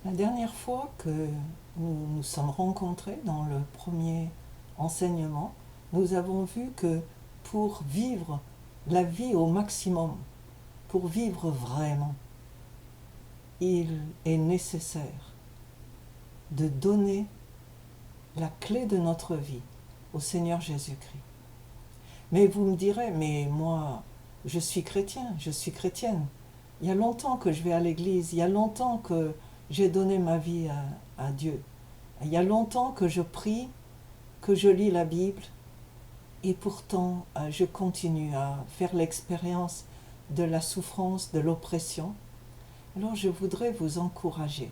La dernière fois que nous nous sommes rencontrés dans le premier enseignement, nous avons vu que pour vivre la vie au maximum, pour vivre vraiment, il est nécessaire de donner la clé de notre vie au Seigneur Jésus-Christ. Mais vous me direz, mais moi, je suis chrétien, je suis chrétienne. Il y a longtemps que je vais à l'église, il y a longtemps que j'ai donné ma vie à Dieu. Il y a longtemps que je prie, que je lis la Bible, et pourtant je continue à faire l'expérience de la souffrance, de l'oppression. Alors je voudrais vous encourager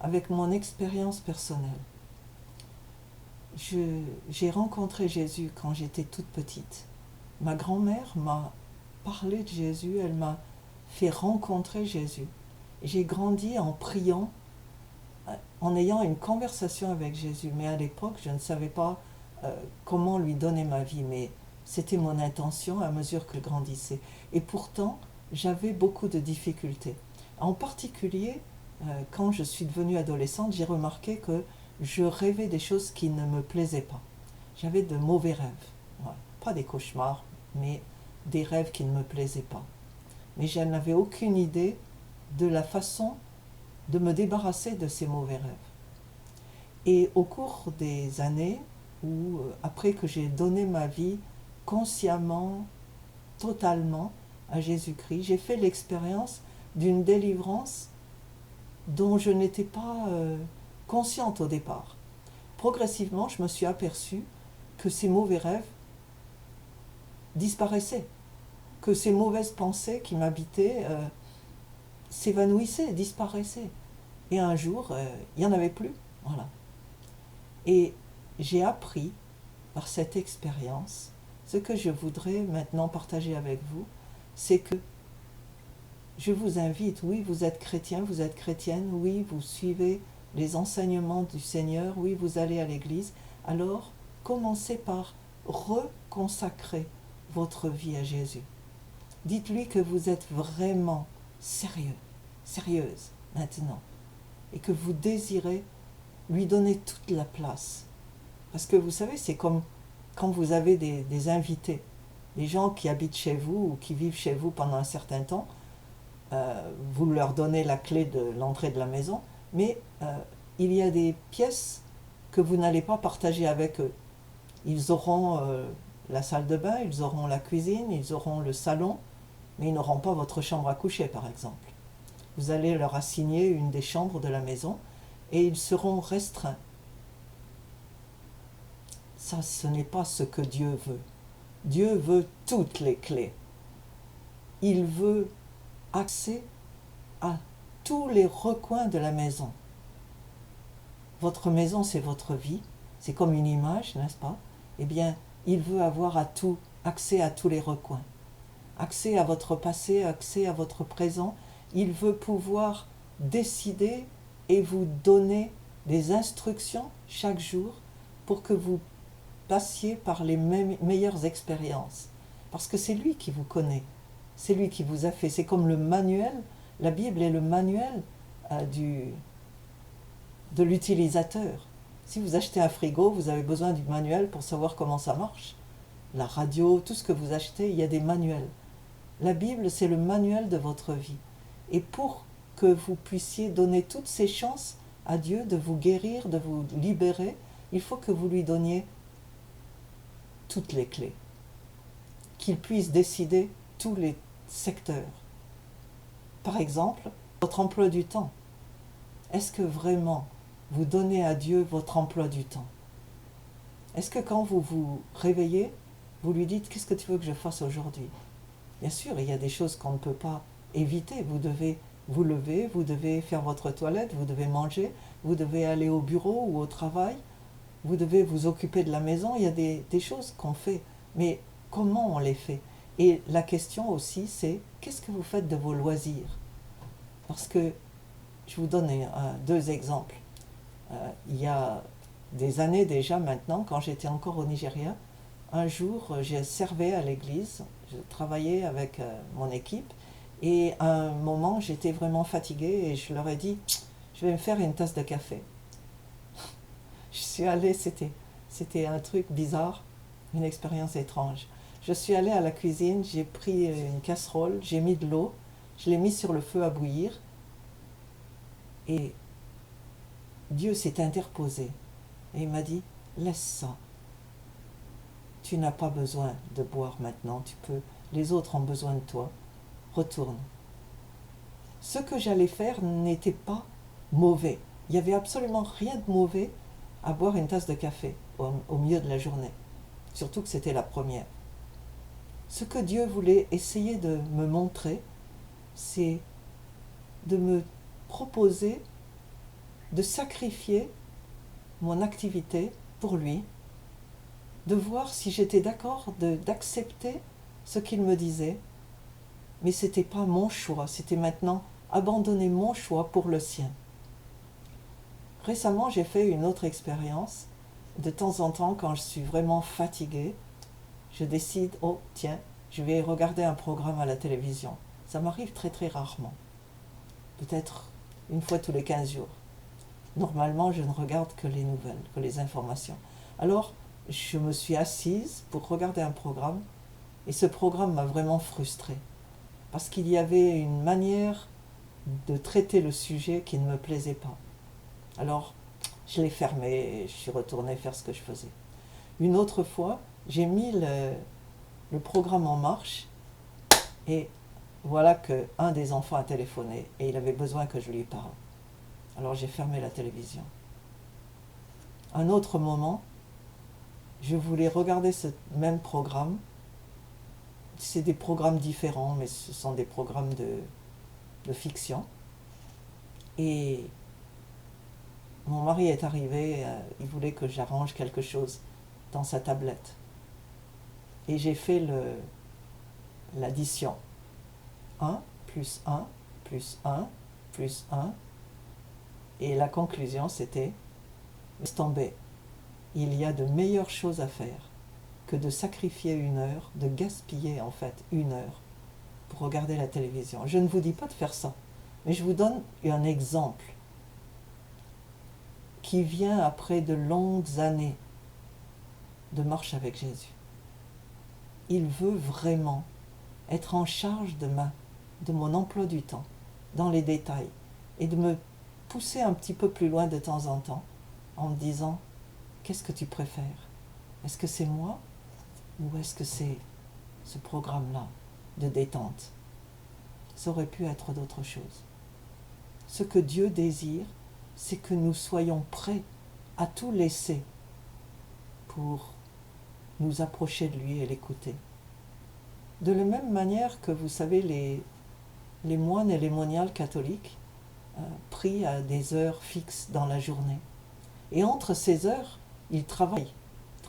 avec mon expérience personnelle. J'ai rencontré Jésus quand j'étais toute petite. Ma grand-mère m'a parlé de Jésus, elle m'a fait rencontrer Jésus. J'ai grandi en priant, en ayant une conversation avec Jésus. Mais à l'époque, je ne savais pas comment lui donner ma vie, mais c'était mon intention à mesure que je grandissais. Et pourtant, j'avais beaucoup de difficultés. En particulier, quand je suis devenue adolescente, j'ai remarqué que je rêvais des choses qui ne me plaisaient pas. J'avais de mauvais rêves. Voilà. Pas des cauchemars, mais des rêves qui ne me plaisaient pas. Mais je n'avais aucune idée de la façon de me débarrasser de ces mauvais rêves. Et au cours des années, où après que j'ai donné ma vie consciemment, totalement à Jésus-Christ, j'ai fait l'expérience d'une délivrance dont je n'étais pas consciente au départ. Progressivement, je me suis aperçue que ces mauvais rêves disparaissaient, que ces mauvaises pensées qui m'habitaient s'évanouissaient, disparaissaient. Et un jour, il n'y en avait plus. Voilà. Et j'ai appris par cette expérience, ce que je voudrais maintenant partager avec vous, c'est que je vous invite, oui, vous êtes chrétien, vous êtes chrétienne, oui, vous suivez les enseignements du Seigneur, oui, vous allez à l'église, alors commencez par reconsacrer votre vie à Jésus. Dites-lui que vous êtes vraiment sérieux, sérieuse maintenant, et que vous désirez lui donner toute la place. Parce que vous savez, c'est comme quand vous avez des invités, des gens qui habitent chez vous ou qui vivent chez vous pendant un certain temps, vous leur donnez la clé de l'entrée de la maison, mais il y a des pièces que vous n'allez pas partager avec eux. Ils auront la salle de bain, ils auront la cuisine, ils auront le salon, mais ils n'auront pas votre chambre à coucher, par exemple. Vous allez leur assigner une des chambres de la maison et ils seront restreints. Ça, ce n'est pas ce que Dieu veut. Dieu veut toutes les clés. Il veut accès à tous les recoins de la maison. Votre maison, c'est votre vie. C'est comme une image, n'est-ce pas? Eh bien, il veut avoir accès à tous les recoins. Accès à votre passé, accès à votre présent. Il veut pouvoir décider et vous donner des instructions chaque jour pour que vous passiez par les meilleures expériences. Parce que c'est lui qui vous connaît. C'est lui qui vous a fait. C'est comme le manuel. La Bible est le manuel de l'utilisateur. Si vous achetez un frigo, vous avez besoin du manuel pour savoir comment ça marche. La radio, tout ce que vous achetez, il y a des manuels. La Bible, c'est le manuel de votre vie. Et pour que vous puissiez donner toutes ces chances à Dieu de vous guérir, de vous libérer, il faut que vous lui donniez toutes les clés. Qu'il puisse décider tous les secteurs. Par exemple, votre emploi du temps. Est-ce que vraiment vous donnez à Dieu votre emploi du temps? Est-ce que quand vous vous réveillez, vous lui dites « Qu'est-ce que tu veux que je fasse aujourd'hui ?» Bien sûr, il y a des choses qu'on ne peut pas éviter. Vous devez vous lever, vous devez faire votre toilette, vous devez manger, vous devez aller au bureau ou au travail, vous devez vous occuper de la maison. Il y a des choses qu'on fait, mais comment on les fait? Et la question aussi, c'est qu'est-ce que vous faites de vos loisirs? Parce que, je vous donne deux exemples. Il y a des années déjà maintenant, quand j'étais encore au Nigeria, un jour, je servais à l'église, je travaillais avec mon équipe, et à un moment, j'étais vraiment fatiguée et je leur ai dit je vais me faire une tasse de café. Je suis allée, c'était un truc bizarre, une expérience étrange. Je suis allée à la cuisine, j'ai pris une casserole, j'ai mis de l'eau, je l'ai mis sur le feu à bouillir et Dieu s'est interposé et il m'a dit, laisse ça. Tu n'as pas besoin de boire maintenant, les autres ont besoin de toi, retourne. Ce que j'allais faire n'était pas mauvais. Il n'y avait absolument rien de mauvais à boire une tasse de café au milieu de la journée. Surtout que c'était la première. Ce que Dieu voulait essayer de me montrer, c'est de me proposer de sacrifier mon activité pour lui, de voir si j'étais d'accord d'accepter ce qu'il me disait, mais ce n'était pas mon choix, c'était maintenant abandonner mon choix pour le sien. Récemment, j'ai fait une autre expérience. De temps en temps, quand je suis vraiment fatiguée, je décide, oh tiens, je vais regarder un programme à la télévision. Ça m'arrive très très rarement, peut-être une fois tous les 15 jours. Normalement, je ne regarde que les nouvelles, que les informations. Alors, je me suis assise pour regarder un programme, et ce programme m'a vraiment frustrée, parce qu'il y avait une manière de traiter le sujet qui ne me plaisait pas. Alors, je l'ai fermé et je suis retournée faire ce que je faisais. Une autre fois, j'ai mis le programme en marche et voilà qu'un des enfants a téléphoné et il avait besoin que je lui parle. Alors j'ai fermé la télévision. Un autre moment, je voulais regarder ce même programme. C'est des programmes différents, mais ce sont des programmes de fiction. Et mon mari est arrivé, il voulait que j'arrange quelque chose dans sa tablette. Et j'ai fait l'addition. 1 plus 1 plus 1 plus 1. Et la conclusion, c'était, laisse tomber. Il y a de meilleures choses à faire que de sacrifier une heure, de gaspiller en fait une heure pour regarder la télévision. Je ne vous dis pas de faire ça, mais je vous donne un exemple qui vient après de longues années de marche avec Jésus. Il veut vraiment être en charge de mon emploi du temps, dans les détails, et de me pousser un petit peu plus loin de temps en temps, en me disant, qu'est-ce que tu préfères? Est-ce que c'est moi ou est-ce que c'est ce programme-là de détente? Ça aurait pu être d'autres choses. Ce que Dieu désire, c'est que nous soyons prêts à tout laisser pour nous approcher de lui et l'écouter. De la même manière que, vous savez, les moines et les moniales catholiques prient à des heures fixes dans la journée. Et entre ces heures, ils travaillent.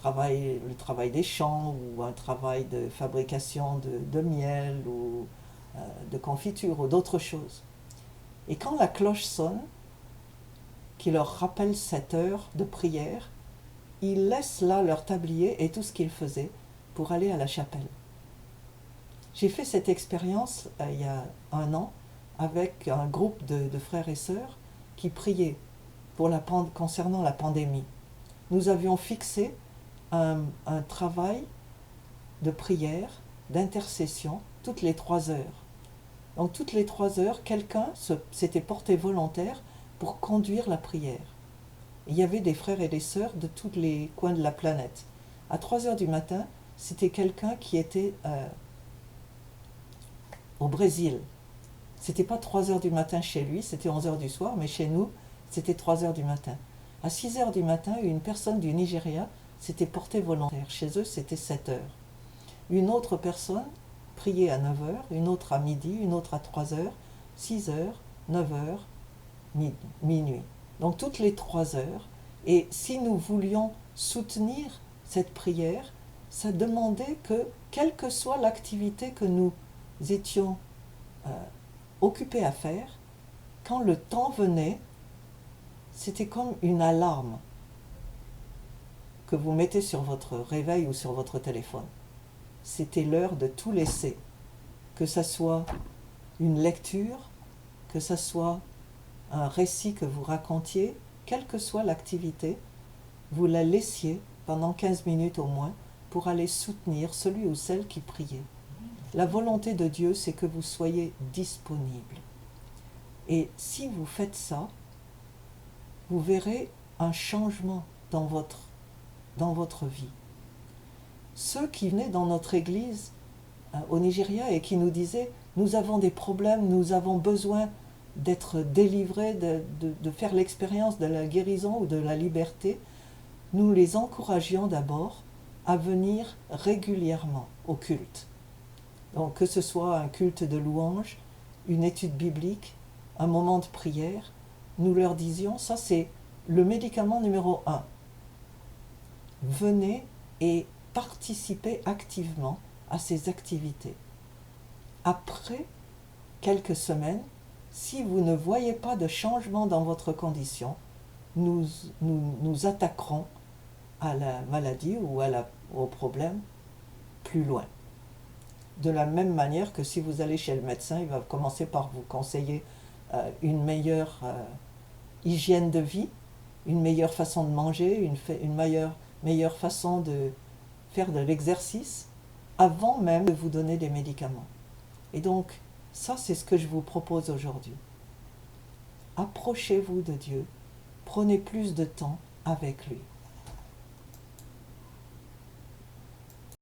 Le travail des champs ou un travail de fabrication de miel ou de confiture ou d'autres choses. Et quand la cloche sonne, qui leur rappelle cette heure de prière, ils laissent là leur tablier et tout ce qu'ils faisaient pour aller à la chapelle. J'ai fait cette expérience il y a 1 an avec un groupe de frères et sœurs qui priaient concernant la pandémie. Nous avions fixé un travail de prière, d'intercession, toutes les 3 heures. Donc toutes les 3 heures, quelqu'un s'était porté volontaire pour conduire la prière. Il y avait des frères et des sœurs de tous les coins de la planète. À 3 heures du matin, c'était quelqu'un qui était au Brésil. C'était pas 3 heures du matin chez lui, c'était 11 heures du soir, mais chez nous, c'était 3 heures du matin. À 6 heures du matin, une personne du Nigeria s'était portée volontaire. Chez eux, c'était 7 heures. Une autre personne priait à 9 heures, une autre à midi, une autre à 3 heures, 6 heures, 9 heures, minuit. Donc toutes les 3 heures. Et si nous voulions soutenir cette prière, ça demandait que, quelle que soit l'activité que nous étions occupés à faire, quand le temps venait, c'était comme une alarme que vous mettez sur votre réveil ou sur votre téléphone. C'était l'heure de tout laisser, que ça soit une lecture, que ça soit un récit que vous racontiez, quelle que soit l'activité, vous la laissiez pendant 15 minutes au moins pour aller soutenir celui ou celle qui priait. La volonté de Dieu, c'est que vous soyez disponible. Et si vous faites ça, vous verrez un changement dans votre vie. Ceux qui venaient dans notre église au Nigeria et qui nous disaient « Nous avons des problèmes, nous avons besoin d'être délivrés, de faire l'expérience de la guérison ou de la liberté », nous les encouragions d'abord à venir régulièrement au culte. Donc que ce soit un culte de louange, une étude biblique, un moment de prière, nous leur disions, ça c'est le médicament numéro 1. Venez et participez activement à ces activités. Après quelques semaines, si vous ne voyez pas de changement dans votre condition, nous attaquerons à la maladie ou au problème plus loin. De la même manière que si vous allez chez le médecin, il va commencer par vous conseiller une meilleure hygiène de vie, une meilleure façon de manger, une meilleure façon de faire de l'exercice, avant même de vous donner des médicaments. Et donc, ça c'est ce que je vous propose aujourd'hui. Approchez-vous de Dieu, prenez plus de temps avec lui.